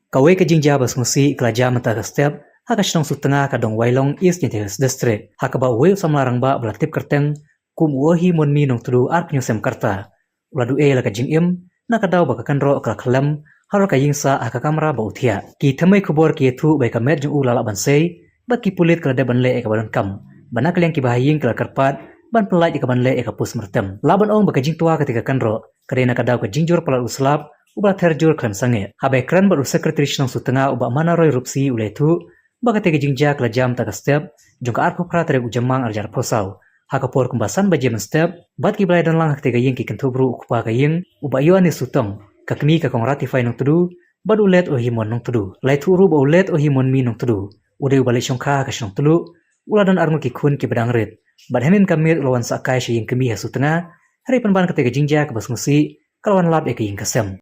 Kawai ke jingja basmusi kelaja mata ke step haka shnong su tengah kadong wailong East Interiors District haka ba wei samlarang ba belatip kerteng kum wahi monmi nong tudu ark nyusem karta uladu la ka jingim na kadaw ba kanro ka khalam haro ka yingsa haka kamera ba uthia ki thamai khubor ki thu bai ka met jung ulala bansei ba ki pulit kala de banle ka ban kam bana kaleng ki bahaying kala karpat ban pelai ka banle ka pus mertem laban ong ba ka jing tua ketika kanro kadena kadaw ka jingjur pala uslap uba terjur klan sange habe kran baru sekretari shnong sutengah uba mana roy rupsi uletu baga tege jingja kala jam ta step jungka arko pratere ujamang arjar posau haka por kumbasan baje men step bat ki blai dan lang hak tege ying ki kentubru ukpa ka ying uba yoani sutong kakmi ka kong ratify nong tudu badu let o himon nong tudu lai tu ru bo let o himon mi nong tudu ude ubale shongka ka shnong tulu uladan arngo ki khun ki bedang rit bad hemin kamit ulawan sakai shi ying kemi ha sutengah hari penban ka tege jingja ka basmusi kalwan lab ek ying kasem